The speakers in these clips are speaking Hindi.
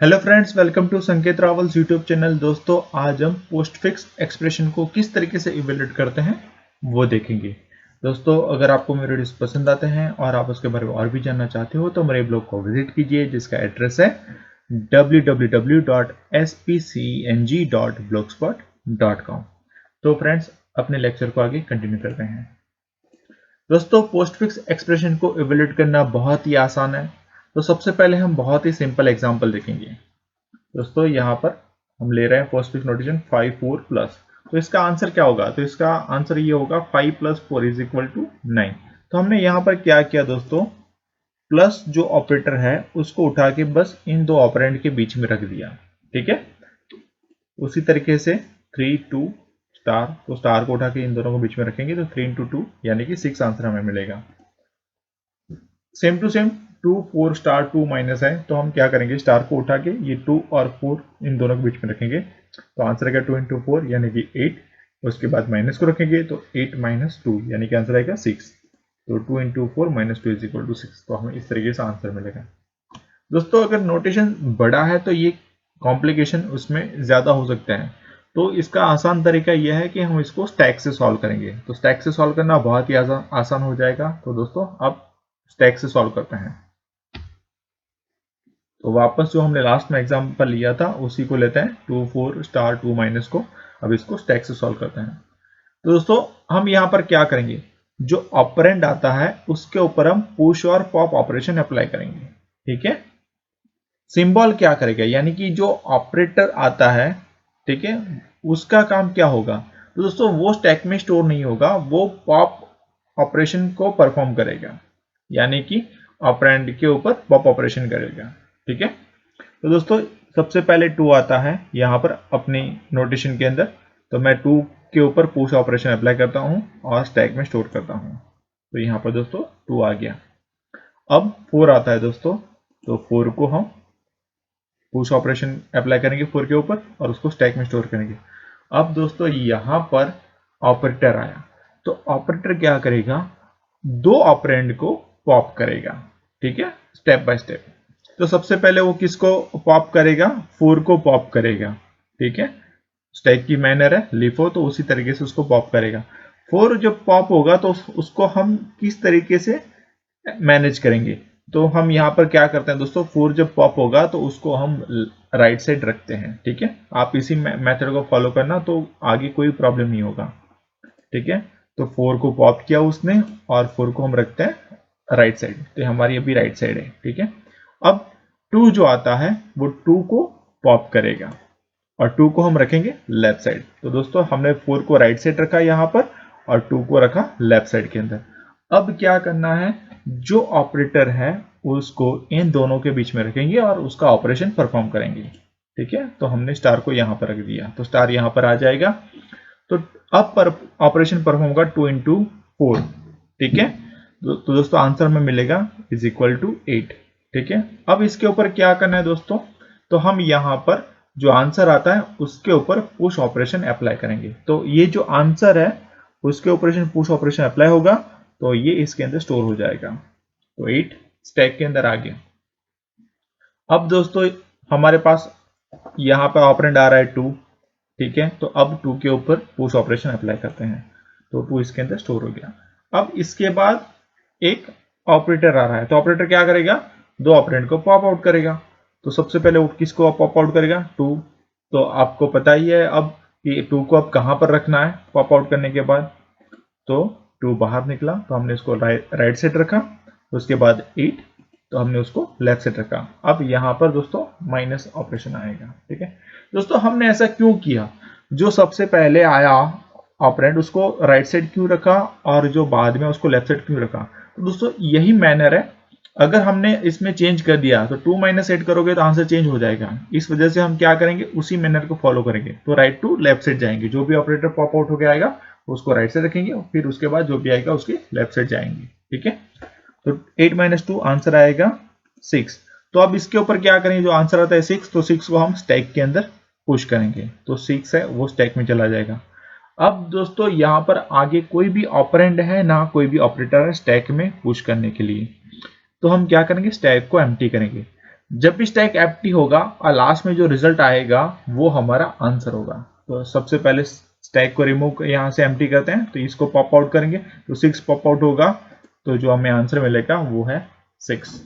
हेलो फ्रेंड्स, वेलकम टू संकेत रावल्स यूट्यूब चैनल। दोस्तों, आज हम पोस्टफिक्स एक्सप्रेशन को किस तरीके से इवेल्युएट करते हैं वो देखेंगे। दोस्तों, अगर आपको मेरे वीडियोस पसंद आते हैं और आप उसके बारे में और भी जानना चाहते हो तो मेरे ब्लॉग को विजिट कीजिए, जिसका एड्रेस है www.spcng.blogspot.com। तो फ्रेंड्स, अपने लेक्चर को आगे कंटिन्यू करते हैं। दोस्तों, पोस्टफिक्स एक्सप्रेशन को इवेल्युएट करना बहुत ही आसान है। तो सबसे पहले हम बहुत ही सिंपल एग्जांपल देखेंगे। दोस्तों, यहाँ पर हम ले रहे हैं पोस्टफिक्स नोटेशन 5 4 प्लस। तो इसका आंसर क्या होगा? तो इसका आंसर ये होगा 5 + 4 = 9। तो हमने यहाँ पर क्या किया दोस्तों, प्लस जो ऑपरेटर है उसको उठा के बस इन दो ऑपरेंड के बीच में रख दिया। ठीक है, उसी तरीके से 3 2 स्टार, तो स्टार को उठा के इन दोनों को बीच में रखेंगे तो 3 × 2 यानी कि 6 आंसर हमें मिलेगा। Same to same 2 4 star 2 minus है, तो हम क्या करेंगे, स्टार को उठा के ये 2 और 4 इन दोनों के बीच में रखेंगे तो आंसर आएगा 2 × 4 यानी कि 8। उसके बाद माइनस को रखेंगे तो 8 - 2 यानी कि आंसर आएगा 6। तो 2 × 4 - 2 = 6। तो हमें इस तरीके से आंसर मिलेगा। दोस्तों, अगर नोटेशन बड़ा है तो ये कॉम्प्लिकेशन उसमें ज्यादा हो सकता है। तो इसका आसान तरीका यह है कि हम इसको स्टैक से सॉल्व करेंगे। तो स्टैक से सॉल्व करना बहुत ही आसान हो जाएगा। तो दोस्तों, अब स्टैक से सॉल्व करते हैं। तो वापस जो हमने लास्ट में एग्जांपल लिया था उसी को लेते हैं, 2 4 स्टार 2 माइनस को। अब इसको स्टैक से सॉल्व करते हैं। तो दोस्तों, हम यहां पर क्या करेंगे, जो ऑपरेंड आता है उसके ऊपर हम पुश और पॉप ऑपरेशन अप्लाई करेंगे। ठीक है, सिंबल क्या करेगा, यानी कि जो ऑपरेटर आता है, ठीक है, उसका काम क्या होगा। तो दोस्तों, वो स्टैक में स्टोर नहीं होगा, वो पॉप ऑपरेशन को परफॉर्म करेगा, यानी कि ऑपरेंड के ऊपर पॉप ऑपरेशन करेगा। ठीक है, तो दोस्तों, सबसे पहले 2 आता है यहां पर अपनी नोटेशन के अंदर, तो मैं 2 के ऊपर पुश ऑपरेशन अप्लाई करता हूं और स्टैक में स्टोर करता हूं। तो यहां पर दोस्तों 2 आ गया। अब 4 आता है दोस्तों, तो 4 को हम पुश ऑपरेशन अप्लाई करेंगे 4 के ऊपर और उसको स्टैक में स्टोर करेंगे। अब दोस्तों, यहां पर ऑपरेटर आया, तो ऑपरेटर क्या करेगा, दो ऑपरेंड को पॉप करेगा। ठीक है, स्टेप बाय स्टेप। तो सबसे पहले वो किसको पॉप करेगा, 4 को पॉप करेगा। ठीक है, स्टैक की मैनर है लिफो, तो उसी तरीके से उसको पॉप करेगा। 4 जब पॉप होगा तो उसको हम किस तरीके से मैनेज करेंगे। तो हम यहाँ पर क्या करते हैं दोस्तों, 4 जब पॉप होगा तो उसको हम राइट साइड रखते हैं। ठीक है, आप इसी मेथड को फॉलो करना तो आगे कोई प्रॉब्लम नहीं होगा। ठीक है, तो 4 को पॉप किया उसने और 4 को हम रखते हैं राइट साइड, तो हमारी अभी राइट साइड है। ठीक है, अब 2 जो आता है वो 2 को पॉप करेगा और 2 को हम रखेंगे लेफ्ट साइड। तो दोस्तों, हमने 4 को राइट साइड रखा यहां पर और 2 को रखा लेफ्ट साइड के अंदर। अब क्या करना है, जो ऑपरेटर है उसको इन दोनों के बीच में रखेंगे और उसका ऑपरेशन परफॉर्म करेंगे। ठीक है, तो हमने स्टार को यहां पर रख दिया, तो स्टार यहां पर आ जाएगा। तो अब पर ऑपरेशन परफॉर्म होगा 2 × 4। ठीक है, तो दोस्तों आंसर में मिलेगा = 8। ठीक है, अब इसके ऊपर क्या करना है दोस्तों, तो हम यहां पर जो आंसर आता है उसके ऊपर पुश ऑपरेशन अप्लाई करेंगे। तो ये जो आंसर है उसके ऊपर पुश ऑपरेशन अप्लाई होगा तो ये इसके अंदर स्टोर हो जाएगा। तो 8 स्टैक के अंदर आ गया। अब दोस्तों, हमारे पास यहां पर ऑपरेंड आ रहा है 2। ठीक है, तो अब 2 के ऊपर पुश ऑपरेशन अप्लाई करते हैं, तो 2 इसके अंदर स्टोर हो गया। अब इसके बाद एक ऑपरेटर आ रहा है, तो ऑपरेटर क्या करेगा, दो ऑपरेंड को पॉप आउट करेगा। तो सबसे पहले वो किसको पॉप आउट करेगा, 2। तो आपको पता ही है अब कि 2 को अब कहां पर रखना है पॉप आउट करने के बाद। तो 2 बाहर निकला तो हमने उसको राइट साइड रखा, उसके बाद 8 तो हमने उसको लेफ्ट साइड रखा। अब यहां पर दोस्तों माइनस ऑपरेशन आएगा। ठीक है दोस्तों, हमने ऐसा क्यों किया, जो सबसे पहले आया ऑपरेंड उसको राइट साइड क्यों रखा और जो बाद में उसको लेफ्ट साइड क्यों रखा। तो दोस्तों, यही मैनर है। अगर हमने इसमें चेंज कर दिया तो 2 - 8 करोगे तो आंसर चेंज हो जाएगा। इस वजह से हम क्या करेंगे, उसी मैनर को फॉलो करेंगे। तो राइट टू लेफ्ट साइड जाएंगे, जो भी ऑपरेटर पॉप आउट होकर आएगा उसको राइट साइड रखेंगे, फिर उसके बाद जो भी आएगा उसके लेफ्ट साइड जाएंगे। ठीक है, तो 8 - 2 आंसर आएगा 6। तो अब इसके ऊपर क्या करेंगे, जो आंसर आता है 6, तो 6 को हम स्टैक के अंदर पुश करेंगे, तो 6 है वो स्टैक में चला जाएगा। अब दोस्तों, यहां पर आगे कोई भी ऑपरेंड है ना कोई भी ऑपरेटर है स्टैक में पुश करने के लिए, तो हम क्या करेंगे, स्टैक को एम्प्टी करेंगे। जब भी स्टैक एम्प्टी होगा और लास्ट में जो रिजल्ट आएगा वो हमारा आंसर होगा। तो सबसे पहले स्टैक को रिमूव यहाँ से एम्प्टी करते हैं, तो इसको पॉप आउट करेंगे तो 6 पॉप आउट होगा, तो जो हमें आंसर मिलेगा वो है 6।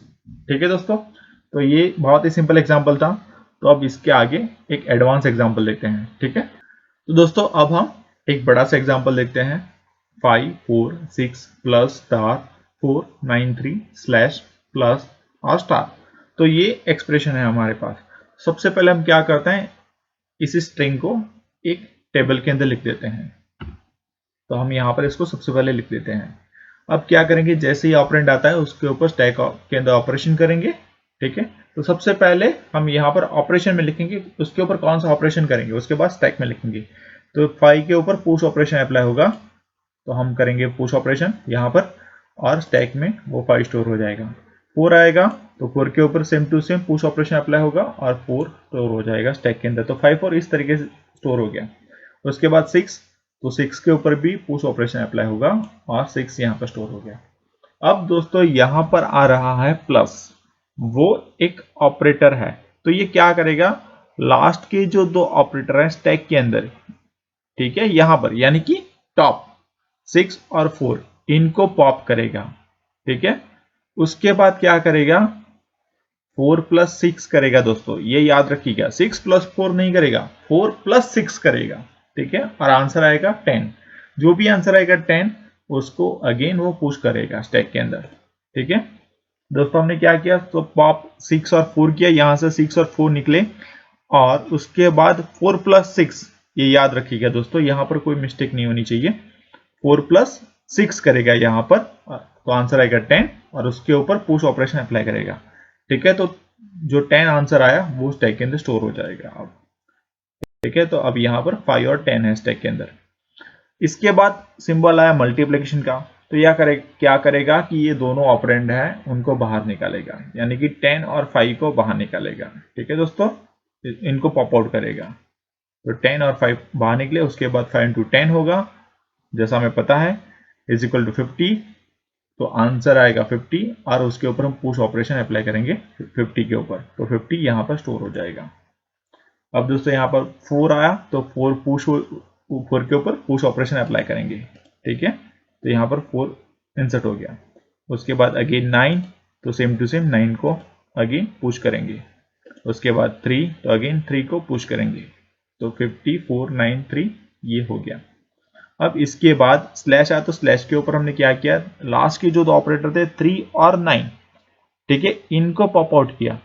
ठीक है दोस्तों, तो ये बहुत ही सिंपल एग्जांपल था। तो अब इसके आगे एक एडवांस एग्जांपल लेते हैं। ठीक है, तो दोस्तों अब हम एक बड़ा सा एग्जांपल देखते हैं। 5 4 6 प्लस स्टार 4 9 3 स्लैश प्लस और स्टार। तो ये एक्सप्रेशन है हमारे पास। सबसे पहले हम क्या करते हैं, इस स्ट्रिंग को एक टेबल के अंदर लिख देते हैं। तो हम यहाँ पर इसको सबसे पहले लिख देते हैं। अब क्या करेंगे, जैसे ही ऑपरेंड आता है उसके ऊपर स्टैक के अंदर ऑपरेशन करेंगे। ठीक है, तो सबसे पहले हम यहाँ पर ऑपरेशन में लिखेंगे, उसके ऊपर कौन सा ऑपरेशन करेंगे उसके बाद स्टैक में लिखेंगे। तो 5 के ऊपर पुश ऑपरेशन अप्लाई होगा, तो हम करेंगे पुश ऑपरेशन यहाँ पर, और स्टैक में वो 5 स्टोर हो जाएगा। 4 आएगा तो 4 के ऊपर same to same push operation apply होगा और 4 स्टोर हो जाएगा स्टैक के अंदर। तो 5 और इस तरीके से स्टोर हो गया। उसके बाद 6, तो 6 के ऊपर भी पुश ऑपरेशन अप्लाई होगा और 6 यहाँ पर स्टोर हो गया। अब दोस्तों यहाँ पर आ रहा है प्लस, वो एक ऑपरेटर है। तो ये क्या करेगा, लास्ट के जो 2 ऑपरेटर हैं स्टैक के अंदर, ठीक है, यहां पर यानी कि टॉप 6 और 4 इनको पॉप करेगा। ठीक है, उसके बाद क्या करेगा, 4 प्लस 6 करेगा। दोस्तों ये याद रखिएगा, 6 प्लस 4 नहीं करेगा, 4 प्लस 6 करेगा। ठीक है, और आंसर आएगा 10। जो भी आंसर आएगा 10 उसको अगेन वो पुश करेगा स्टैक के अंदर। ठीक है दोस्तों, हमने क्या किया, तो पॉप 6 और 4 किया, यहां से 6 और 4 निकले, और उसके बाद 4 प्लस 6, ये याद रखिएगा दोस्तों, यहां पर कोई मिस्टेक नहीं होनी चाहिए। 4 प्लस 6 करेगा यहां पर, तो आंसर आएगा 10, और उसके ऊपर पुश ऑपरेशन अप्लाई करेगा। ठीक है, तो जो 10 आंसर आया वो स्टैक के अंदर स्टोर हो जाएगा। अब ठीक है, तो अब यहां पर 5 और 10 है स्टैक के अंदर। इसके बाद सिंबल आया मल्टीप्लिकेशन का, तो यह क्या करेगा कि ये दोनों ऑपरेंड हैं उनको बाहर निकालेगा, यानी कि 10 और 5 को बाहर निकालेगा। ठीक है दोस्तों, इनको पॉप आउट करेगा। तो 10 और 5 बाहर निकले, उसके बाद 5 इंटू 10 होगा, जैसा हमें पता है, इज इक्वल टू 50। तो आंसर आएगा 50, और उसके ऊपर हम पुश ऑपरेशन अप्लाई करेंगे 50 के ऊपर, तो 50 यहाँ पर स्टोर हो जाएगा। अब दोस्तों यहाँ पर 4 आया, तो 4 के ऊपर पुश ऑपरेशन अप्लाई करेंगे। ठीक है, तो यहाँ पर 4 इंसर्ट हो गया। उसके बाद अगेन 9, तो सेम टू सेम 9 को अगेन पुश करेंगे। उसके बाद 3, तो अगेन 3 को पुश करेंगे। तो 50 4 9 3 ये हो गया। अब इसके बाद स्लैश आया, तो स्लैश के ऊपर हमने क्या किया, लास्ट के जो 2 ऑपरेटर थे 3 और 9, ठीक है, इनको पॉप आउट किया।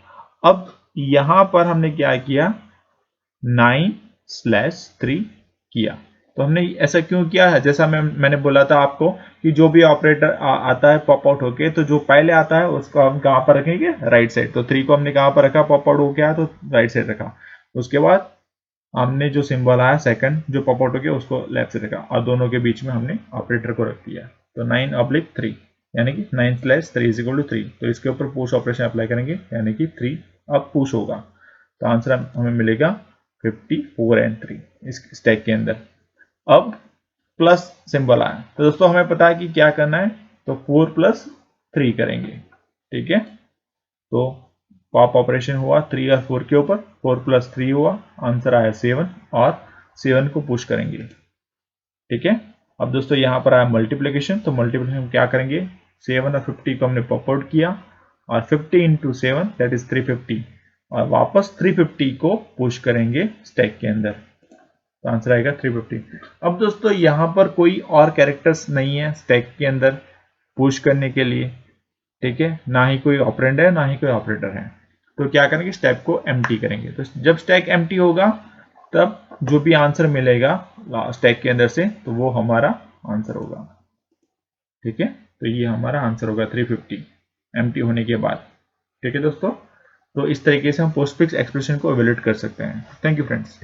अब यहां पर हमने क्या किया, 9/3 किया। तो हमने ऐसा क्यों किया है, जैसा मैंने बोला था आपको कि जो भी ऑपरेटर आता है पॉप आउट होके, तो जो पहले आता है उसको हम कहां पर रखेंगे, राइट साइड। तो 3 को हमने कहां पर रखा, पॉप आउट हो गया तो राइट साइड रखा। उसके बाद हमने जो सिंबल आया सेकंड जो पॉप आउट हो गया उसको लेफ्ट से रखा, और दोनों के बीच में हमने ऑपरेटर को रख दिया। तो 9/3 यानी कि 9/3 = 3। तो इसके ऊपर पुश ऑपरेशन अप्लाई करेंगे, यानी कि 3 अब पुश होगा। तो आंसर हमें मिलेगा 54 और 3 इस स्टैक के अंदर। अब प्लस सिंबल आया, तो दोस्तों हमें पता है कि क्या करना है, तो 4 + 3 करेंगे। ठीक है, तो पॉप ऑपरेशन हुआ 3 और 4 के ऊपर, 4 + 3 हुआ, आंसर आया 7, और 7 को पुश करेंगे। ठीक है, अब दोस्तों यहां पर आया मल्टीप्लिकेशन, तो मल्टीप्लिकेशन क्या करेंगे, 7 और 50 को हमने पॉप आउट किया, और 50 × 7 दैट इज 350, और वापस 350 को पुश करेंगे स्टैक के अंदर। तो आंसर आएगा 350। अब दोस्तों यहां पर कोई और कैरेक्टर्स नहीं है स्टैक के अंदर पुश करने के लिए। ठीक है, ना ही कोई ऑपरेंड है ना ही कोई ऑपरेटर है। तो क्या करेंगे, स्टैक को एम्प्टी करेंगे। तो जब स्टैक एम्प्टी होगा तब जो भी आंसर मिलेगा स्टैक के अंदर से, तो वो हमारा आंसर होगा। ठीक है, तो ये हमारा आंसर होगा 350 एम्प्टी होने के बाद। ठीक है दोस्तों, तो इस तरीके से हम पोस्टफिक्स एक्सप्रेशन को इवेल्युएट कर सकते हैं। Thank you friends.